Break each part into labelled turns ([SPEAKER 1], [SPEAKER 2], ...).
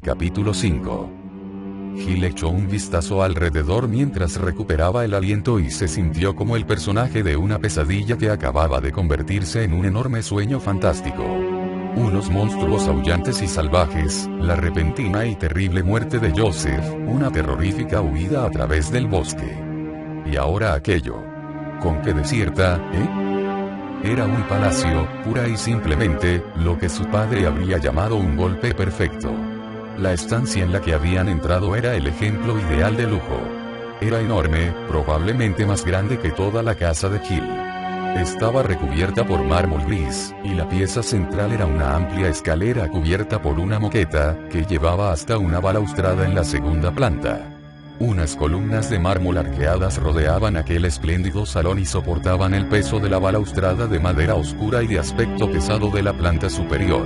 [SPEAKER 1] Capítulo 5. Gil echó un vistazo alrededor mientras recuperaba el aliento y se sintió como el personaje de una pesadilla que acababa de convertirse en un enorme sueño fantástico. Unos monstruos aullantes y salvajes, la repentina y terrible muerte de Joseph, una terrorífica huida a través del bosque. Y ahora aquello. ¿Con qué desierta, Era un palacio, pura y simplemente, lo que su padre habría llamado un golpe perfecto. La estancia en la que habían entrado era el ejemplo ideal de lujo. Era enorme, probablemente más grande que toda la casa de Gil. Estaba recubierta por mármol gris, y la pieza central era una amplia escalera cubierta por una moqueta, que llevaba hasta una balaustrada en la segunda planta. Unas columnas de mármol arqueadas rodeaban aquel espléndido salón y soportaban el peso de la balaustrada de madera oscura y de aspecto pesado de la planta superior.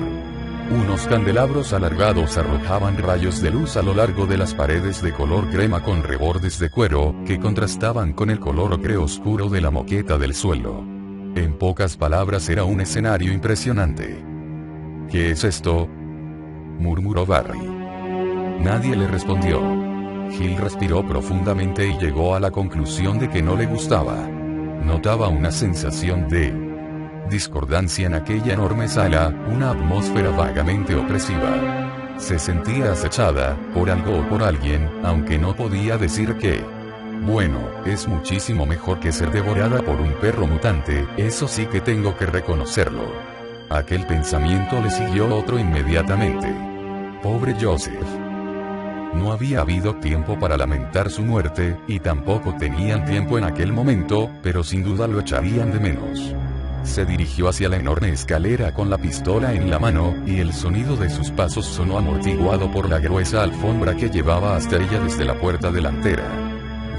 [SPEAKER 1] Unos candelabros alargados arrojaban rayos de luz a lo largo de las paredes de color crema con rebordes de cuero, que contrastaban con el color ocre oscuro de la moqueta del suelo. En pocas palabras, era un escenario impresionante. ¿Qué es esto?, murmuró Barry. Nadie le respondió. Gil respiró profundamente y llegó a la conclusión de que no le gustaba. Notaba una sensación de discordancia en aquella enorme sala, una atmósfera vagamente opresiva. Se sentía acechada, por algo o por alguien, aunque no podía decir qué. Bueno, es muchísimo mejor que ser devorada por un perro mutante, eso sí que tengo que reconocerlo. Aquel pensamiento le siguió otro inmediatamente. Pobre Joseph. No había habido tiempo para lamentar su muerte, y tampoco tenían tiempo en aquel momento, pero sin duda lo echarían de menos. Se dirigió hacia la enorme escalera con la pistola en la mano, y el sonido de sus pasos sonó amortiguado por la gruesa alfombra que llevaba hasta ella desde la puerta delantera.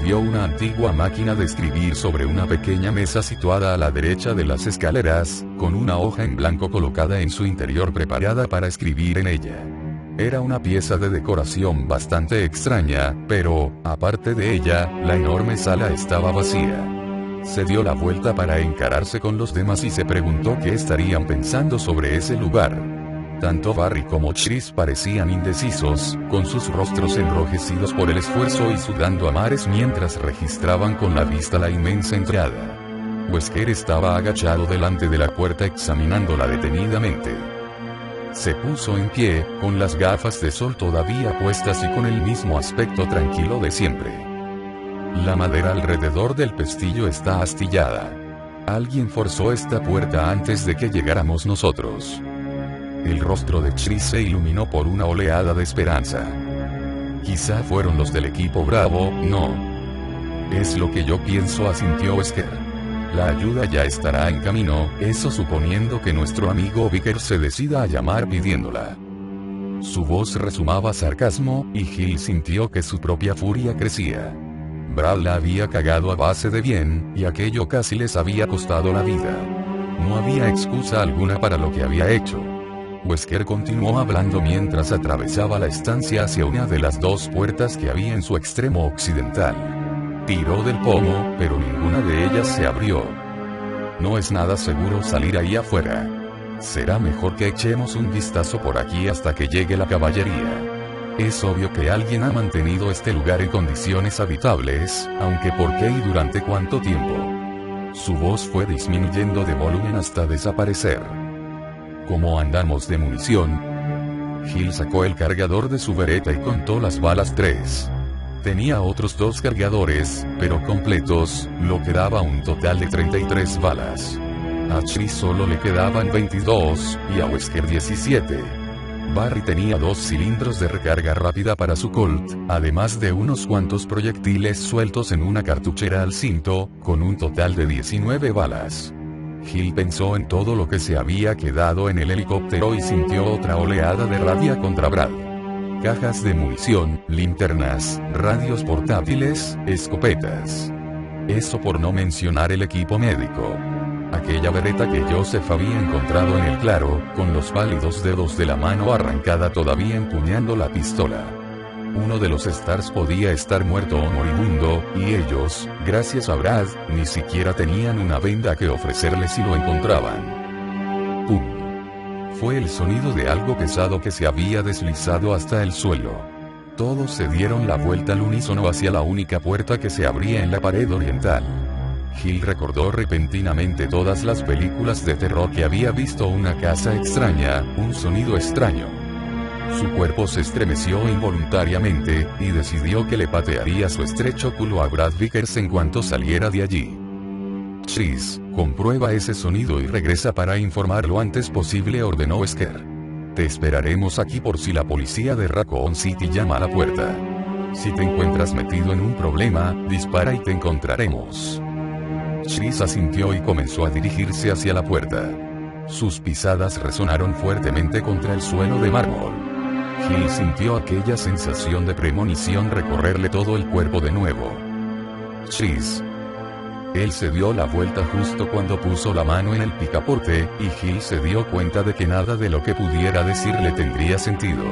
[SPEAKER 1] Vio una antigua máquina de escribir sobre una pequeña mesa situada a la derecha de las escaleras, con una hoja en blanco colocada en su interior preparada para escribir en ella. Era una pieza de decoración bastante extraña, pero, aparte de ella, la enorme sala estaba vacía. Se dio la vuelta para encararse con los demás y se preguntó qué estarían pensando sobre ese lugar. Tanto Barry como Chris parecían indecisos, con sus rostros enrojecidos por el esfuerzo y sudando a mares mientras registraban con la vista la inmensa entrada. Wesker estaba agachado delante de la puerta examinándola detenidamente. Se puso en pie, con las gafas de sol todavía puestas y con el mismo aspecto tranquilo de siempre. La madera alrededor del pestillo está astillada. Alguien forzó esta puerta antes de que llegáramos nosotros. El rostro de Chris se iluminó por una oleada de esperanza. Quizá fueron los del equipo Bravo, no. Es lo que yo pienso, asintió Wesker. La ayuda ya estará en camino, eso suponiendo que nuestro amigo Vickers se decida a llamar pidiéndola. Su voz resumaba sarcasmo, y Gil sintió que su propia furia crecía. Brad la había cagado a base de bien, y aquello casi les había costado la vida. No había excusa alguna para lo que había hecho. Wesker continuó hablando mientras atravesaba la estancia hacia una de las dos puertas que había en su extremo occidental. Tiró del pomo, pero ninguna de ellas se abrió. No es nada seguro salir ahí afuera. Será mejor que echemos un vistazo por aquí hasta que llegue la caballería. Es obvio que alguien ha mantenido este lugar en condiciones habitables, aunque ¿por qué y durante cuánto tiempo? Su voz fue disminuyendo de volumen hasta desaparecer. ¿Cómo andamos de munición? Gil sacó el cargador de su bereta y contó las balas. 3. Tenía otros 2 cargadores, pero completos, lo que daba un total de 33 balas. A Chris solo le quedaban 22, y a Wesker 17. Barry tenía 2 cilindros de recarga rápida para su Colt, además de unos cuantos proyectiles sueltos en una cartuchera al cinto, con un total de 19 balas. Gil pensó en todo lo que se había quedado en el helicóptero y sintió otra oleada de rabia contra Brad. Cajas de munición, linternas, radios portátiles, escopetas. Eso por no mencionar el equipo médico. Aquella bereta que Joseph había encontrado en el claro, con los pálidos dedos de la mano arrancada todavía empuñando la pistola. Uno de los Stars podía estar muerto o moribundo, y ellos, gracias a Brad, ni siquiera tenían una venda que ofrecerle si lo encontraban. ¡Pum! Fue el sonido de algo pesado que se había deslizado hasta el suelo. Todos se dieron la vuelta al unísono hacia la única puerta que se abría en la pared oriental. Gil recordó repentinamente todas las películas de terror que había visto: una casa extraña, un sonido extraño. Su cuerpo se estremeció involuntariamente, y decidió que le patearía su estrecho culo a Brad Vickers en cuanto saliera de allí. Chris, comprueba ese sonido y regresa para informar lo antes posible, ordenó Wesker. Te esperaremos aquí por si la policía de Raccoon City llama a la puerta. Si te encuentras metido en un problema, dispara y te encontraremos. Chris asintió y comenzó a dirigirse hacia la puerta. Sus pisadas resonaron fuertemente contra el suelo de mármol. Gil sintió aquella sensación de premonición recorrerle todo el cuerpo de nuevo. Chris. Él se dio la vuelta justo cuando puso la mano en el picaporte, y Gil se dio cuenta de que nada de lo que pudiera decirle tendría sentido.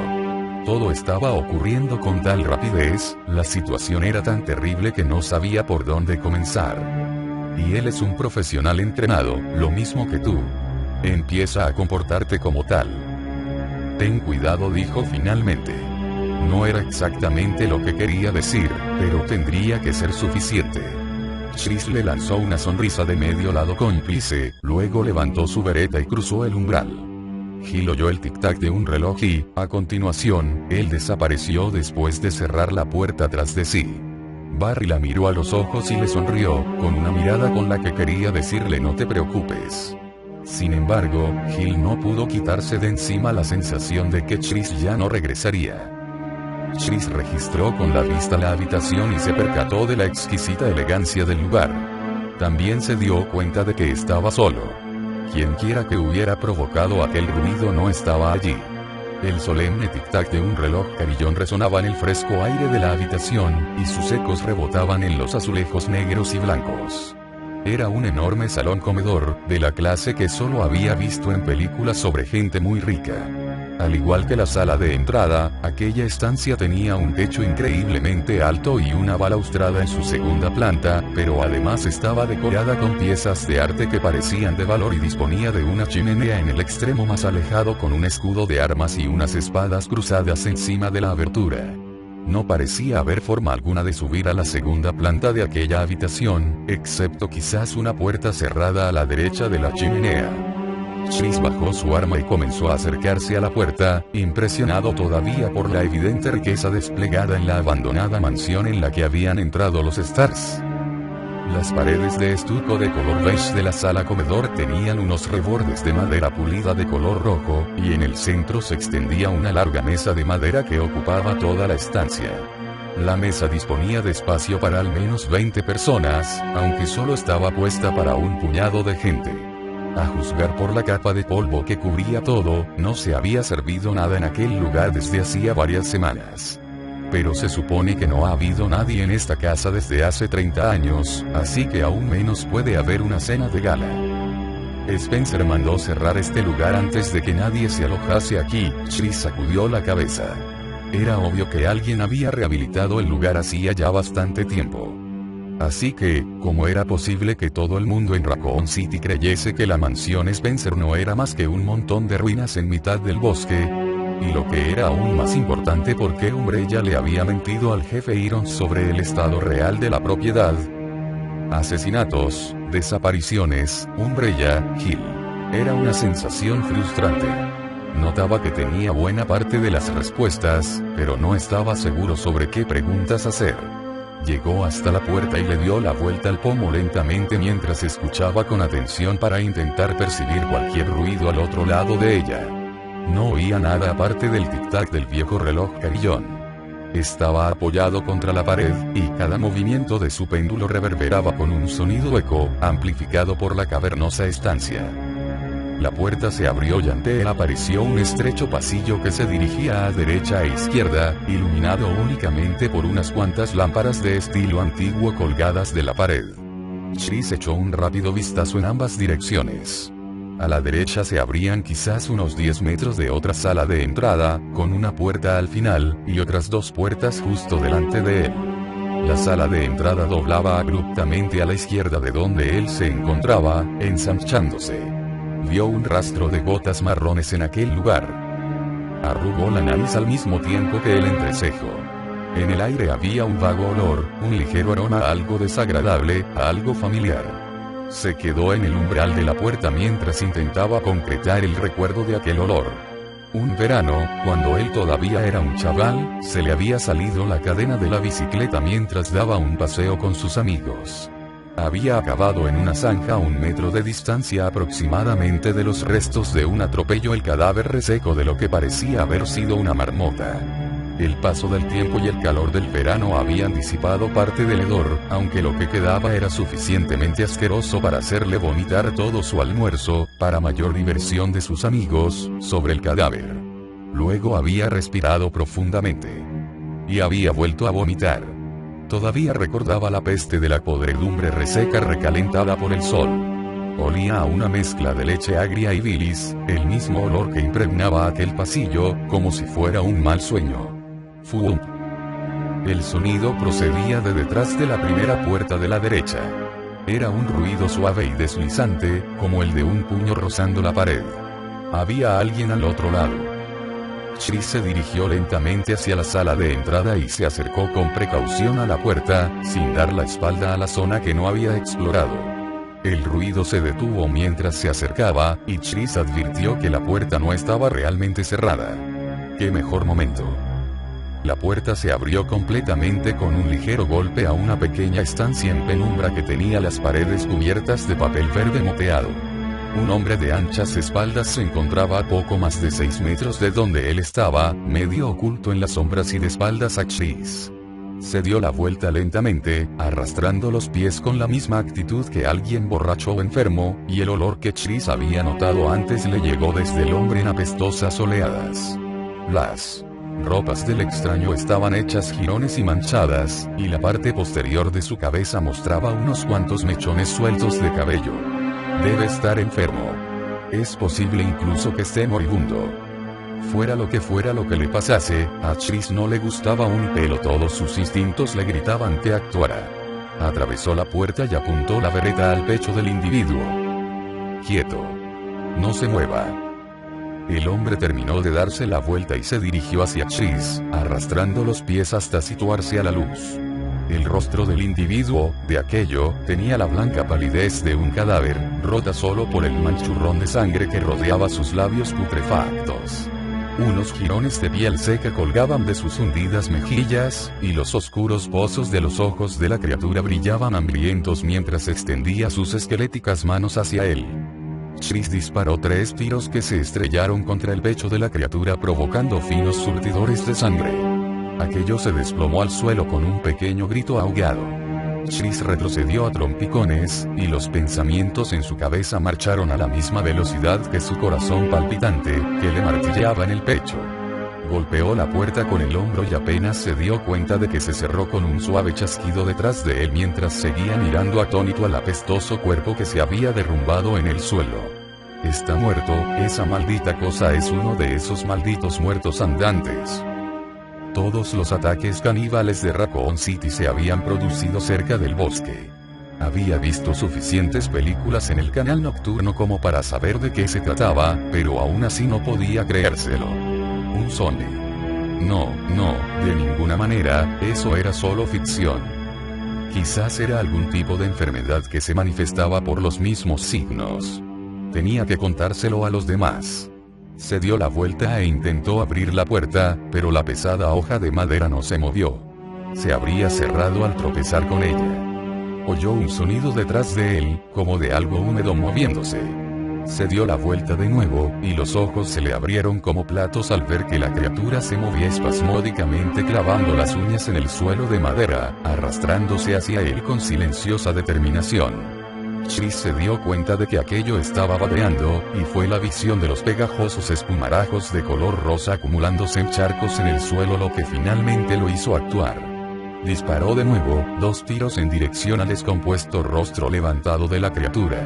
[SPEAKER 1] Todo estaba ocurriendo con tal rapidez, la situación era tan terrible que no sabía por dónde comenzar. Y él es un profesional entrenado, lo mismo que tú. Empieza a comportarte como tal. Ten cuidado, dijo finalmente. No era exactamente lo que quería decir, pero tendría que ser suficiente. Chris le lanzó una sonrisa de medio lado cómplice, luego levantó su bereta y cruzó el umbral. Gil oyó el tic-tac de un reloj y, a continuación, él desapareció después de cerrar la puerta tras de sí. Barry la miró a los ojos y le sonrió, con una mirada con la que quería decirle: no te preocupes. Sin embargo, Gil no pudo quitarse de encima la sensación de que Chris ya no regresaría. Chris registró con la vista la habitación y se percató de la exquisita elegancia del lugar. También se dio cuenta de que estaba solo. Quienquiera que hubiera provocado aquel ruido no estaba allí. El solemne tic-tac de un reloj carillón resonaba en el fresco aire de la habitación, y sus ecos rebotaban en los azulejos negros y blancos. Era un enorme salón comedor, de la clase que solo había visto en películas sobre gente muy rica. Al igual que la sala de entrada, aquella estancia tenía un techo increíblemente alto y una balaustrada en su segunda planta, pero además estaba decorada con piezas de arte que parecían de valor y disponía de una chimenea en el extremo más alejado con un escudo de armas y unas espadas cruzadas encima de la abertura. No parecía haber forma alguna de subir a la segunda planta de aquella habitación, excepto quizás una puerta cerrada a la derecha de la chimenea. Chris bajó su arma y comenzó a acercarse a la puerta, impresionado todavía por la evidente riqueza desplegada en la abandonada mansión en la que habían entrado los Stars. Las paredes de estuco de color beige de la sala comedor tenían unos rebordes de madera pulida de color rojo, y en el centro se extendía una larga mesa de madera que ocupaba toda la estancia. La mesa disponía de espacio para al menos 20 personas, aunque solo estaba puesta para un puñado de gente. A juzgar por la capa de polvo que cubría todo, no se había servido nada en aquel lugar desde hacía varias semanas. Pero se supone que no ha habido nadie en esta casa desde hace 30 años, así que aún menos puede haber una cena de gala. Spencer mandó cerrar este lugar antes de que nadie se alojase aquí. Chris sacudió la cabeza. Era obvio que alguien había rehabilitado el lugar hacía ya bastante tiempo. Así que, ¿cómo era posible que todo el mundo en Raccoon City creyese que la mansión Spencer no era más que un montón de ruinas en mitad del bosque? Y lo que era aún más importante, ¿por qué Umbrella le había mentido al jefe Irons sobre el estado real de la propiedad? Asesinatos, desapariciones, Umbrella, Gil. Era una sensación frustrante. Notaba que tenía buena parte de las respuestas, pero no estaba seguro sobre qué preguntas hacer. Llegó hasta la puerta y le dio la vuelta al pomo lentamente mientras escuchaba con atención para intentar percibir cualquier ruido al otro lado de ella. No oía nada aparte del tic-tac del viejo reloj carillón. Estaba apoyado contra la pared, y cada movimiento de su péndulo reverberaba con un sonido eco, amplificado por la cavernosa estancia. La puerta se abrió y ante él apareció un estrecho pasillo que se dirigía a derecha e izquierda, iluminado únicamente por unas cuantas lámparas de estilo antiguo colgadas de la pared. Chris echó un rápido vistazo en ambas direcciones. A la derecha se abrían quizás unos 10 metros de otra sala de entrada, con una puerta al final, y otras dos puertas justo delante de él. La sala de entrada doblaba abruptamente a la izquierda de donde él se encontraba, ensanchándose. Vio un rastro de gotas marrones en aquel lugar. Arrugó la nariz al mismo tiempo que el entrecejo. En el aire había un vago olor, un ligero aroma a algo desagradable, a algo familiar. Se quedó en el umbral de la puerta mientras intentaba concretar el recuerdo de aquel olor. Un verano, cuando él todavía era un chaval, se le había salido la cadena de la bicicleta mientras daba un paseo con sus amigos. Había acabado en una zanja a 1 metro de distancia aproximadamente de los restos de un atropello, el cadáver reseco de lo que parecía haber sido una marmota. El paso del tiempo y el calor del verano habían disipado parte del hedor, aunque lo que quedaba era suficientemente asqueroso para hacerle vomitar todo su almuerzo, para mayor diversión de sus amigos, sobre el cadáver. Luego había respirado profundamente. Y había vuelto a vomitar. Todavía recordaba la peste de la podredumbre reseca recalentada por el sol. Olía a una mezcla de leche agria y bilis, el mismo olor que impregnaba aquel pasillo, como si fuera un mal sueño. ¡Fum! El sonido procedía de detrás de la primera puerta de la derecha. Era un ruido suave y deslizante, como el de un puño rozando la pared. Había alguien al otro lado. Chris se dirigió lentamente hacia la sala de entrada y se acercó con precaución a la puerta, sin dar la espalda a la zona que no había explorado. El ruido se detuvo mientras se acercaba, y Chris advirtió que la puerta no estaba realmente cerrada. ¡Qué mejor momento! La puerta se abrió completamente con un ligero golpe a una pequeña estancia en penumbra que tenía las paredes cubiertas de papel verde moteado. Un hombre de anchas espaldas se encontraba a poco más de 6 metros de donde él estaba, medio oculto en las sombras y de espaldas a Chris. Se dio la vuelta lentamente, arrastrando los pies con la misma actitud que alguien borracho o enfermo, y el olor que Chris había notado antes le llegó desde el hombre en apestosas oleadas. Las ropas del extraño estaban hechas jirones y manchadas, y la parte posterior de su cabeza mostraba unos cuantos mechones sueltos de cabello. Debe estar enfermo. Es posible incluso que esté moribundo. Fuera lo que le pasase, a Chris no le gustaba un pelo, todos sus instintos le gritaban que actuara. Atravesó la puerta y apuntó la bereta al pecho del individuo. Quieto. No se mueva. El hombre terminó de darse la vuelta y se dirigió hacia Chris, arrastrando los pies hasta situarse a la luz. El rostro del individuo, de aquello, tenía la blanca palidez de un cadáver, rota solo por el manchurrón de sangre que rodeaba sus labios putrefactos. Unos jirones de piel seca colgaban de sus hundidas mejillas, y los oscuros pozos de los ojos de la criatura brillaban hambrientos mientras extendía sus esqueléticas manos hacia él. Chris disparó 3 tiros que se estrellaron contra el pecho de la criatura provocando finos surtidores de sangre. Aquello se desplomó al suelo con un pequeño grito ahogado. Chris retrocedió a trompicones, y los pensamientos en su cabeza marcharon a la misma velocidad que su corazón palpitante, que le martilleaba en el pecho. Golpeó la puerta con el hombro y apenas se dio cuenta de que se cerró con un suave chasquido detrás de él mientras seguía mirando atónito al apestoso cuerpo que se había derrumbado en el suelo. Está muerto, esa maldita cosa es uno de esos malditos muertos andantes. Todos los ataques caníbales de Raccoon City se habían producido cerca del bosque. Había visto suficientes películas en el canal nocturno como para saber de qué se trataba, pero aún así no podía creérselo. Un zombie. No, de ninguna manera, eso era solo ficción. Quizás era algún tipo de enfermedad que se manifestaba por los mismos signos. Tenía que contárselo a los demás. Se dio la vuelta e intentó abrir la puerta, pero la pesada hoja de madera no se movió. Se habría cerrado al tropezar con ella. Oyó un sonido detrás de él, como de algo húmedo moviéndose. Se dio la vuelta de nuevo, y los ojos se le abrieron como platos al ver que la criatura se movía espasmódicamente clavando las uñas en el suelo de madera, arrastrándose hacia él con silenciosa determinación. Chris se dio cuenta de que aquello estaba babeando, y fue la visión de los pegajosos espumarajos de color rosa acumulándose en charcos en el suelo lo que finalmente lo hizo actuar. Disparó de nuevo, 2 tiros en dirección al descompuesto rostro levantado de la criatura.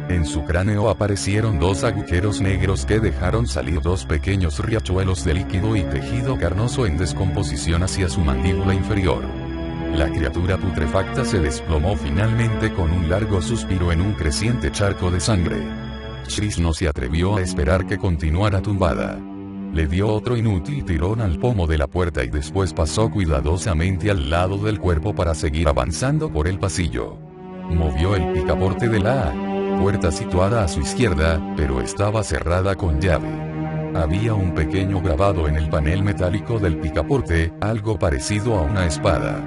[SPEAKER 1] En su cráneo aparecieron 2 agujeros negros que dejaron salir 2 pequeños riachuelos de líquido y tejido carnoso en descomposición hacia su mandíbula inferior. La criatura putrefacta se desplomó finalmente con un largo suspiro en un creciente charco de sangre. Chris no se atrevió a esperar que continuara tumbada. Le dio otro inútil tirón al pomo de la puerta y después pasó cuidadosamente al lado del cuerpo para seguir avanzando por el pasillo. Movió el picaporte de la puerta situada a su izquierda, pero estaba cerrada con llave. Había un pequeño grabado en el panel metálico del picaporte, algo parecido a una espada.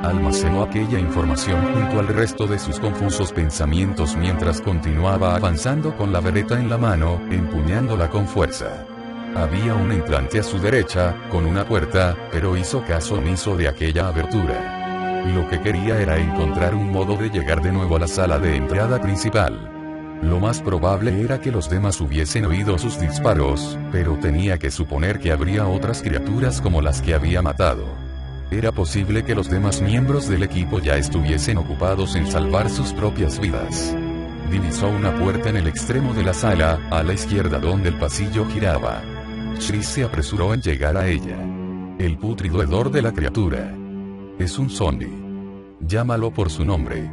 [SPEAKER 1] Almacenó aquella información junto al resto de sus confusos pensamientos mientras continuaba avanzando con la vereta en la mano, empuñándola con fuerza. Había un entrante a su derecha, con una puerta, pero hizo caso omiso de aquella abertura. Lo que quería era encontrar un modo de llegar de nuevo a la sala de entrada principal. Lo más probable era que los demás hubiesen oído sus disparos, pero tenía que suponer que habría otras criaturas como las que había matado. Era posible que los demás miembros del equipo ya estuviesen ocupados en salvar sus propias vidas. Divisó una puerta en el extremo de la sala, a la izquierda donde el pasillo giraba. Chris se apresuró en llegar a ella. El pútrido hedor de la criatura. Es un zombie. Llámalo por su nombre.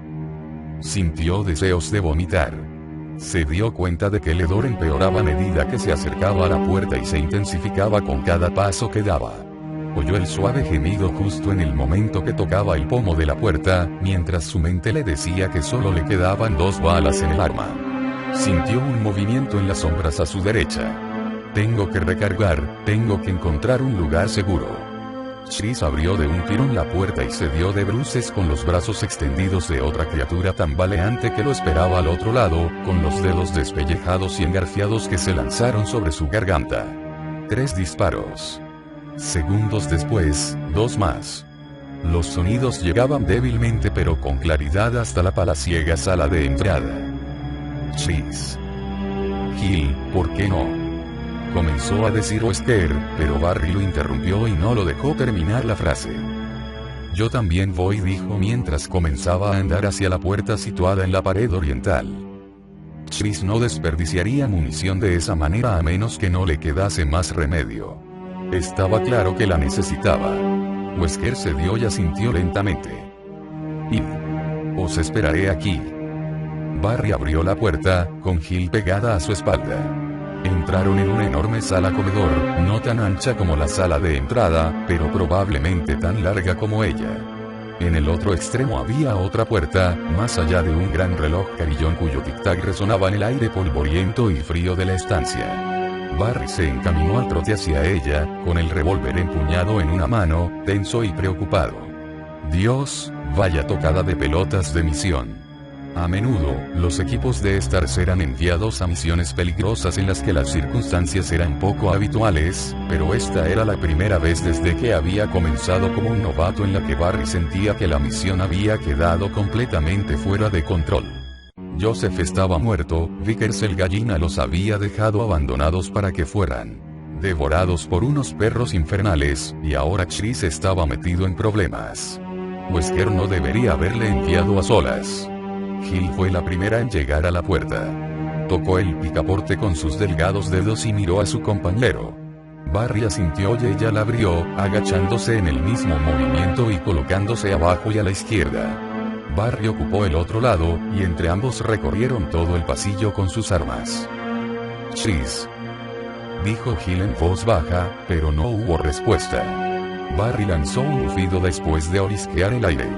[SPEAKER 1] Sintió deseos de vomitar. Se dio cuenta de que el hedor empeoraba a medida que se acercaba a la puerta y se intensificaba con cada paso que daba. Oyó el suave gemido justo en el momento que tocaba el pomo de la puerta, mientras su mente le decía que solo le quedaban 2 balas en el arma. Sintió un movimiento en las sombras a su derecha. Tengo que recargar, tengo que encontrar un lugar seguro. Chris abrió de un tirón la puerta y se dio de bruces con los brazos extendidos de otra criatura tambaleante que lo esperaba al otro lado, con los dedos despellejados y engarfiados que se lanzaron sobre su garganta. 3 disparos. Segundos después, 2 más. Los sonidos llegaban débilmente pero con claridad hasta la palaciega sala de entrada. Chris. Gil, ¿por qué no? Comenzó a decir Wesker, pero Barry lo interrumpió y no lo dejó terminar la frase. Yo también voy, dijo mientras comenzaba a andar hacia la puerta situada en la pared oriental. Chris no desperdiciaría munición de esa manera a menos que no le quedase más remedio. Estaba claro que la necesitaba. Wesker se dio y asintió lentamente. Y os esperaré aquí. Barry abrió la puerta, con Gil pegada a su espalda. Entraron en una enorme sala comedor, no tan ancha como la sala de entrada, pero probablemente tan larga como ella. En el otro extremo había otra puerta, más allá de un gran reloj carillón cuyo tic-tac resonaba en el aire polvoriento y frío de la estancia. Barry se encaminó al trote hacia ella, con el revólver empuñado en una mano, tenso y preocupado. Dios, vaya tocada de pelotas de misión. A menudo, los equipos de Stars eran enviados a misiones peligrosas en las que las circunstancias eran poco habituales, pero esta era la primera vez desde que había comenzado como un novato en la que Barry sentía que la misión había quedado completamente fuera de control. Joseph estaba muerto, Vickers el gallina los había dejado abandonados para que fueran devorados por unos perros infernales, y ahora Chris estaba metido en problemas. Wesker no debería haberle enviado a solas. Gil fue la primera en llegar a la puerta. Tocó el picaporte con sus delgados dedos y miró a su compañero. Barry asintió y ella la abrió, agachándose en el mismo movimiento y colocándose abajo y a la izquierda. Barry ocupó el otro lado, y entre ambos recorrieron todo el pasillo con sus armas. Chris, dijo Gil en voz baja, pero no hubo respuesta. Barry lanzó un bufido después de olisquear el aire.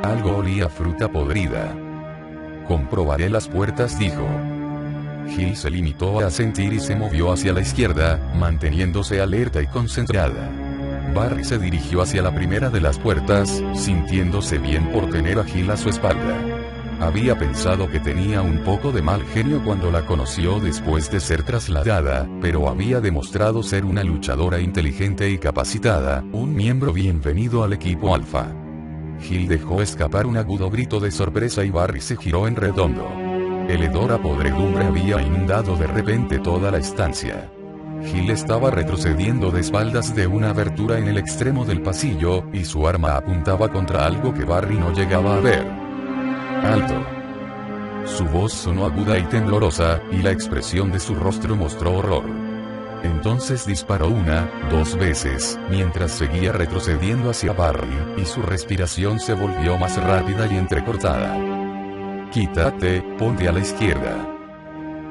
[SPEAKER 1] Algo olía a fruta podrida. Comprobaré las puertas, dijo. Gil se limitó a asentir y se movió hacia la izquierda, manteniéndose alerta y concentrada. Barry se dirigió hacia la primera de las puertas, sintiéndose bien por tener a Gil a su espalda. Había pensado que tenía un poco de mal genio cuando la conoció después de ser trasladada, pero había demostrado ser una luchadora inteligente y capacitada, un miembro bienvenido al equipo Alpha. Gil dejó escapar un agudo grito de sorpresa y Barry se giró en redondo. El hedor a podredumbre había inundado de repente toda la estancia. Gil estaba retrocediendo de espaldas de una abertura en el extremo del pasillo, y su arma apuntaba contra algo que Barry no llegaba a ver. ¡Alto! Su voz sonó aguda y temblorosa, y la expresión de su rostro mostró horror. Entonces disparó 2 veces, mientras seguía retrocediendo hacia Barry, y su respiración se volvió más rápida y entrecortada. Quítate, ponte a la izquierda.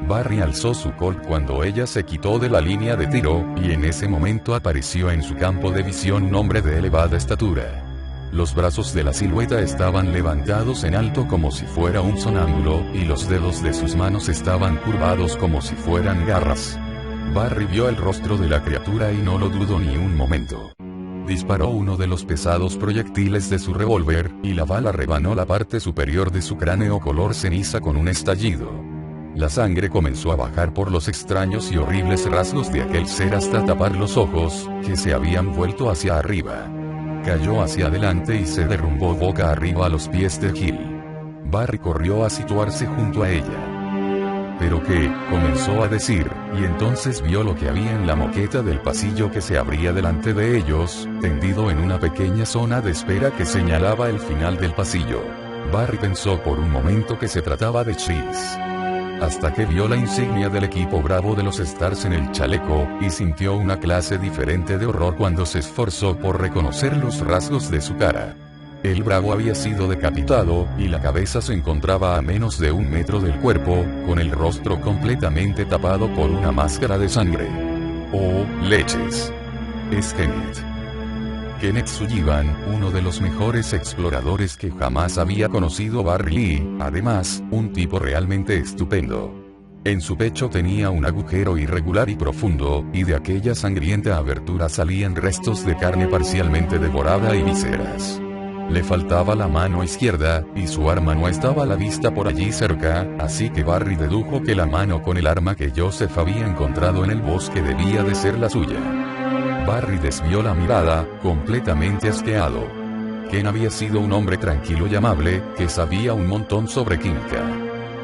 [SPEAKER 1] Barry alzó su Colt cuando ella se quitó de la línea de tiro, y en ese momento apareció en su campo de visión un hombre de elevada estatura. Los brazos de la silueta estaban levantados en alto como si fuera un sonámbulo, y los dedos de sus manos estaban curvados como si fueran garras. Barry vio el rostro de la criatura y no lo dudó ni un momento. Disparó uno de los pesados proyectiles de su revólver, y la bala rebanó la parte superior de su cráneo color ceniza con un estallido. La sangre comenzó a bajar por los extraños y horribles rasgos de aquel ser hasta tapar los ojos, que se habían vuelto hacia arriba. Cayó hacia adelante y se derrumbó boca arriba a los pies de Hill. Barry corrió a situarse junto a ella. ¿Pero qué?, comenzó a decir, y entonces vio lo que había en la moqueta del pasillo que se abría delante de ellos, tendido en una pequeña zona de espera que señalaba el final del pasillo. Barry pensó por un momento que se trataba de Chris. Hasta que vio la insignia del equipo Bravo de los Stars en el chaleco, y sintió una clase diferente de horror cuando se esforzó por reconocer los rasgos de su cara. El Bravo había sido decapitado, y la cabeza se encontraba a menos de 1 metro del cuerpo, con el rostro completamente tapado por una máscara de sangre. ¡Oh, leches! Es Kenneth Sullivan, uno de los mejores exploradores que jamás había conocido Barry Lee, además, un tipo realmente estupendo. En su pecho tenía un agujero irregular y profundo, y de aquella sangrienta abertura salían restos de carne parcialmente devorada y vísceras. Le faltaba la mano izquierda, y su arma no estaba a la vista por allí cerca, así que Barry dedujo que la mano con el arma que Joseph había encontrado en el bosque debía de ser la suya. Barry desvió la mirada, completamente asqueado. Ken había sido un hombre tranquilo y amable, que sabía un montón sobre química.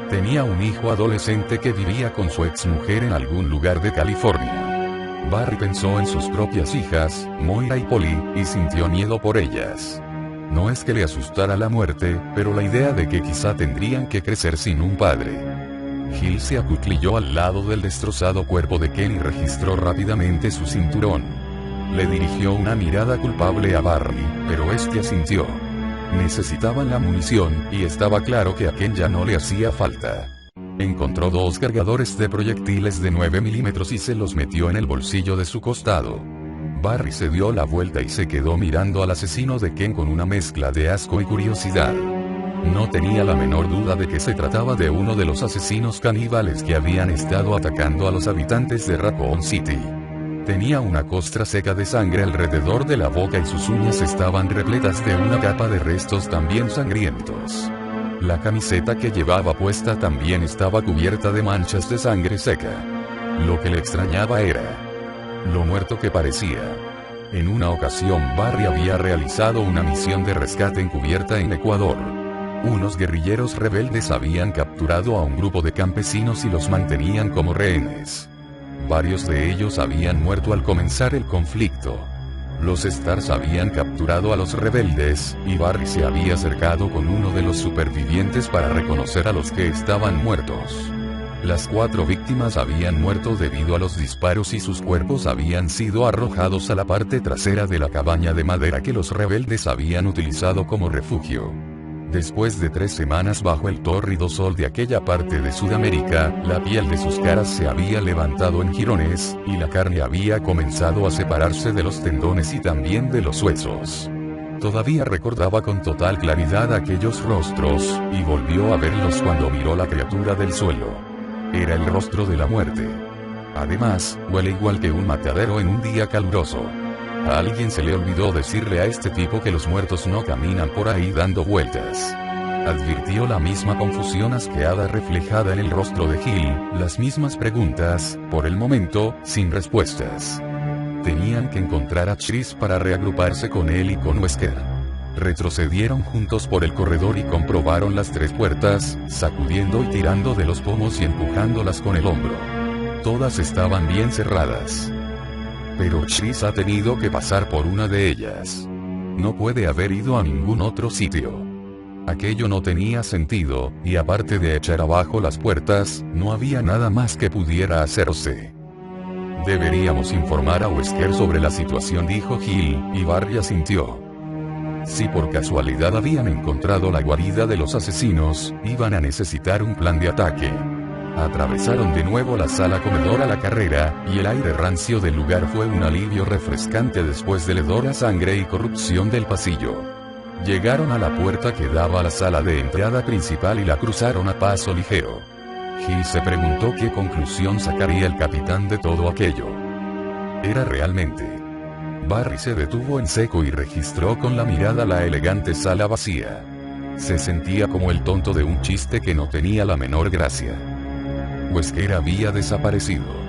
[SPEAKER 1] Tenía un hijo adolescente que vivía con su exmujer en algún lugar de California. Barry pensó en sus propias hijas, Moira y Polly, y sintió miedo por ellas. No es que le asustara la muerte, pero la idea de que quizá tendrían que crecer sin un padre. Hill se acuclilló al lado del destrozado cuerpo de Ken y registró rápidamente su cinturón. Le dirigió una mirada culpable a Barry, pero este asintió. Necesitaban la munición, y estaba claro que a Ken ya no le hacía falta. Encontró 2 cargadores de proyectiles de 9 milímetros y se los metió en el bolsillo de su costado. Barry se dio la vuelta y se quedó mirando al asesino de Ken con una mezcla de asco y curiosidad. No tenía la menor duda de que se trataba de uno de los asesinos caníbales que habían estado atacando a los habitantes de Raccoon City. Tenía una costra seca de sangre alrededor de la boca y sus uñas estaban repletas de una capa de restos también sangrientos. La camiseta que llevaba puesta también estaba cubierta de manchas de sangre seca. Lo que le extrañaba era lo muerto que parecía. En una ocasión Barry había realizado una misión de rescate encubierta en Ecuador. Unos guerrilleros rebeldes habían capturado a un grupo de campesinos y los mantenían como rehenes. Varios de ellos habían muerto al comenzar el conflicto. Los Stars habían capturado a los rebeldes, y Barry se había acercado con uno de los supervivientes para reconocer a los que estaban muertos. Las 4 víctimas habían muerto debido a los disparos y sus cuerpos habían sido arrojados a la parte trasera de la cabaña de madera que los rebeldes habían utilizado como refugio. Después de 3 semanas bajo el tórrido sol de aquella parte de Sudamérica, la piel de sus caras se había levantado en jirones, y la carne había comenzado a separarse de los tendones y también de los huesos. Todavía recordaba con total claridad aquellos rostros, y volvió a verlos cuando miró la criatura del suelo. Era el rostro de la muerte. Además, huele igual que un matadero en un día caluroso. A alguien se le olvidó decirle a este tipo que los muertos no caminan por ahí dando vueltas. Advirtió la misma confusión asqueada reflejada en el rostro de Hill, las mismas preguntas, por el momento, sin respuestas. Tenían que encontrar a Chris para reagruparse con él y con Wesker. Retrocedieron juntos por el corredor y comprobaron las 3 puertas, sacudiendo y tirando de los pomos y empujándolas con el hombro. Todas estaban bien cerradas. Pero Chris ha tenido que pasar por una de ellas. No puede haber ido a ningún otro sitio. Aquello no tenía sentido, y aparte de echar abajo las puertas, no había nada más que pudiera hacerse. Deberíamos informar a Wesker sobre la situación, dijo Hill, y Barry asintió. Si por casualidad habían encontrado la guarida de los asesinos, iban a necesitar un plan de ataque. Atravesaron de nuevo la sala comedor a la carrera, y el aire rancio del lugar fue un alivio refrescante después del hedor a sangre y corrupción del pasillo. Llegaron a la puerta que daba a la sala de entrada principal y la cruzaron a paso ligero. Hill se preguntó qué conclusión sacaría el capitán de todo aquello. Era realmente. Barry se detuvo en seco y registró con la mirada la elegante sala vacía. Se sentía como el tonto de un chiste que no tenía la menor gracia. Wesker había desaparecido.